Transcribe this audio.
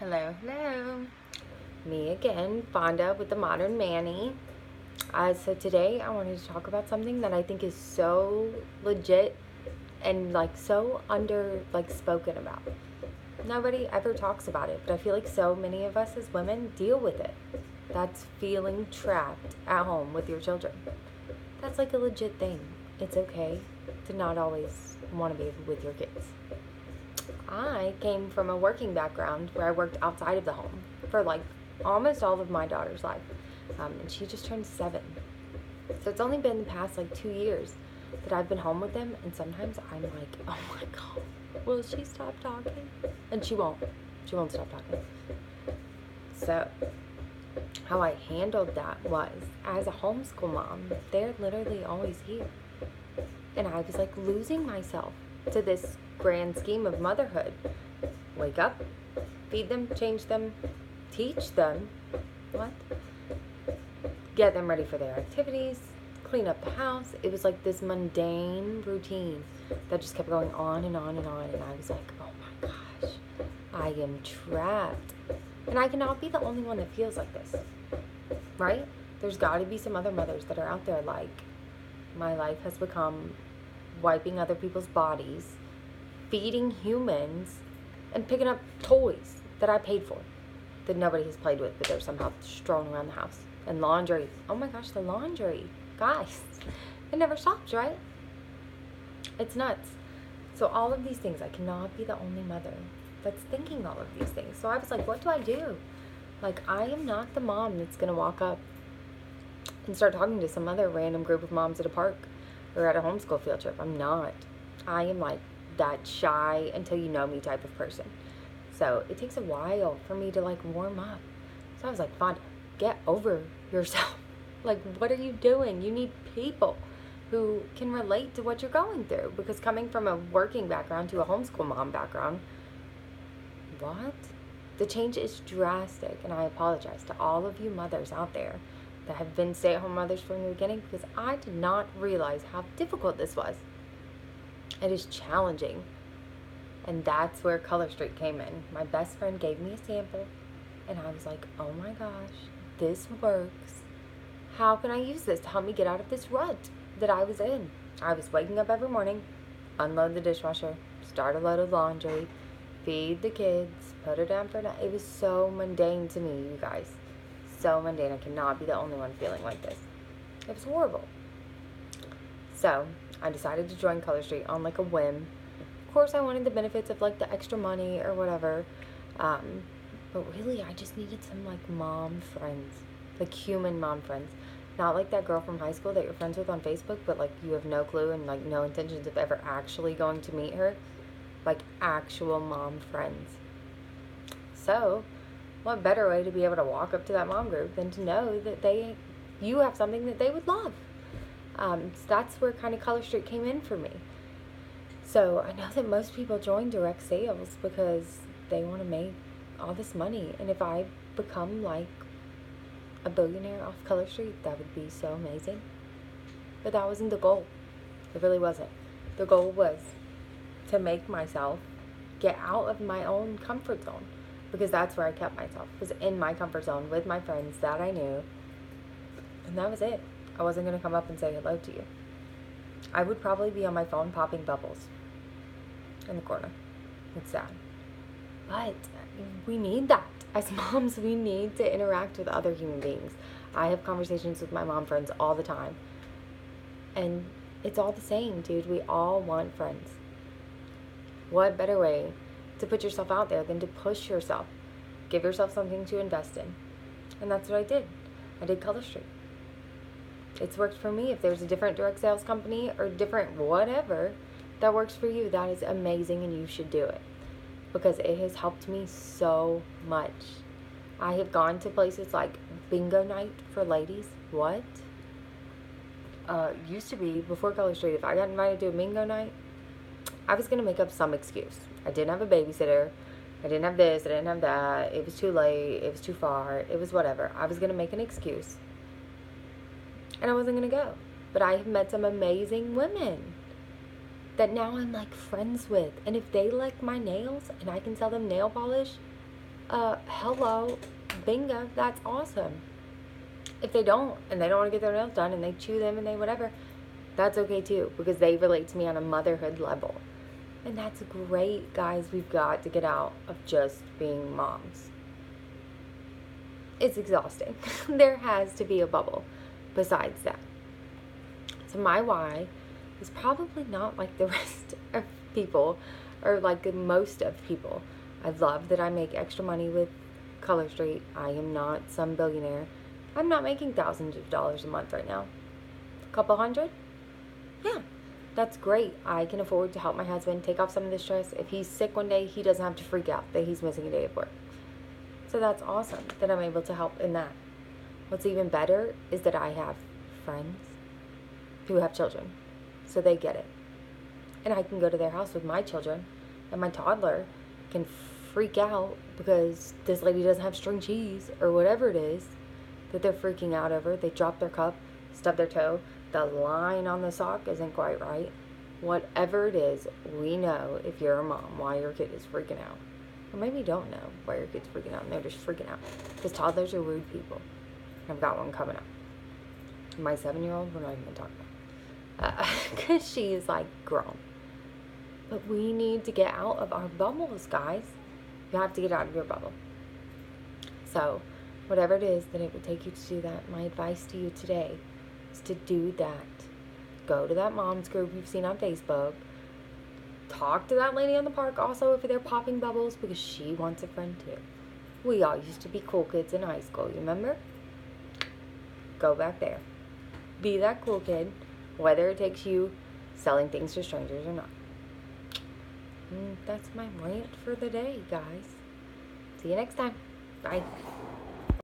Hello, hello. Me again, Fonda with the Modern Manny. So today I wanted to talk about something that I think is so legit and so spoken about. Nobody ever talks about it, but I feel like so many of us as women deal with it. That's feeling trapped at home with your children. That's like a legit thing. It's okay to not always want to be with your kids. I came from a working background where I worked outside of the home for almost all of my daughter's life. And she just turned 7. So it's only been the past 2 years that I've been home with them. And sometimes I'm like, oh my God, will she stop talking? And she won't. She won't stop talking. So how I handled that was, as a homeschool mom, they're literally always here. And I was losing myself to this grand scheme of motherhood. Wake up, feed them, change them, teach them, get them ready for their activities, clean up the house. It was this mundane routine that just kept going on and on and on. And I was like, oh my gosh, I am trapped. And I cannot be the only one that feels like this, right? There's got to be some other mothers that are out there my life has become wiping other people's bodies, feeding humans, and picking up toys that I paid for that nobody has played with, but they're somehow strewn around the house. And laundry. Oh my gosh, the laundry. Guys, it never stops, right? It's nuts. So all of these things, I cannot be the only mother that's thinking all of these things. So I was like, what do I do? I am not the mom that's going to walk up and start talking to some other random group of moms at a park or at a homeschool field trip. I'm not. I am that shy until you know me type of person. So it takes a while for me to warm up. So I was like, Fonda, get over yourself. What are you doing? You need people who can relate to what you're going through. Because coming from a working background to a homeschool mom background, the change is drastic. And I apologize to all of you mothers out there that have been stay-at-home mothers from the beginning, because I did not realize how difficult this was. It is challenging. And that's where Color Street came in. My best friend gave me a sample, and I was like, oh my gosh, this works. How can I use this to help me get out of this rut that I was in? I was waking up every morning, unload the dishwasher, start a load of laundry, feed the kids, put her down for a nap. It was so mundane to me, you guys. So mundane. I cannot be the only one feeling like this. It was horrible. So I decided to join Color Street on a whim. Of course, I wanted the benefits of the extra money or whatever. But really, I just needed some mom friends, human mom friends. Not that girl from high school that you're friends with on Facebook, but you have no clue and no intentions of ever actually going to meet her. Actual mom friends. So what better way to be able to walk up to that mom group than to know that you have something that they would love. So that's where kind of Color Street came in for me. So I know that most people join direct sales because they want to make all this money. And if I become a billionaire off Color Street, that would be so amazing. But that wasn't the goal. It really wasn't. The goal was to make myself get out of my own comfort zone, because that's where I kept myself, was in my comfort zone with my friends that I knew. And that was it. I wasn't going to come up and say hello to you. I would probably be on my phone popping bubbles in the corner. It's sad. But we need that. As moms, we need to interact with other human beings. I have conversations with my mom friends all the time. And it's all the same, dude. We all want friends. What better way to put yourself out there than to push yourself? Give yourself something to invest in. And that's what I did. I did Color Street. It's worked for me. If there's a different direct sales company or different whatever that works for you, that is amazing, and you should do it, because it has helped me so much. I have gone to places like bingo night for ladies. What? Used to be, before Color Street, if I got invited to a bingo night, I was going to make up some excuse. I didn't have a babysitter. I didn't have this. I didn't have that. It was too late. It was too far. It was whatever. I was going to make an excuse. And I wasn't going to go. But I have met some amazing women that now I'm friends with. And if they like my nails and I can sell them nail polish, Hello, bingo, that's awesome. If they don't, and they don't want to get their nails done, and they chew them and they whatever, that's okay too, because they relate to me on a motherhood level. And that's great, guys. We've got to get out of just being moms. It's exhausting. There has to be a bubble besides that. So my why is probably not like the rest of people, or like most of people. I love that I make extra money with Color Street. I am not some billionaire. I'm not making thousands of dollars a month right now. A couple hundred? Yeah, that's great. I can afford to help my husband take off some of the stress. If he's sick one day, he doesn't have to freak out that he's missing a day of work. So that's awesome that I'm able to help in that. What's even better is that I have friends who have children, so they get it. And I can go to their house with my children, and my toddler can freak out because this lady doesn't have string cheese or whatever it is that they're freaking out over. They drop their cup, stub their toe, the line on the sock isn't quite right. Whatever it is, we know if you're a mom why your kid is freaking out. Or maybe you don't know why your kid's freaking out and they're just freaking out. Because toddlers are rude people. I've got one coming up. My 7-year-old, we're not even going to talk about. Because she's like grown. But we need to get out of our bubbles, guys. You have to get out of your bubble. So, whatever it is that it would take you to do that, my advice to you today is to do that. Go to that mom's group you've seen on Facebook. Talk to that lady in the park also if they're popping bubbles, because she wants a friend too. We all used to be cool kids in high school, you remember? Go back there. Be that cool kid, whether it takes you selling things to strangers or not. And that's my rant for the day, guys. See you next time. Bye.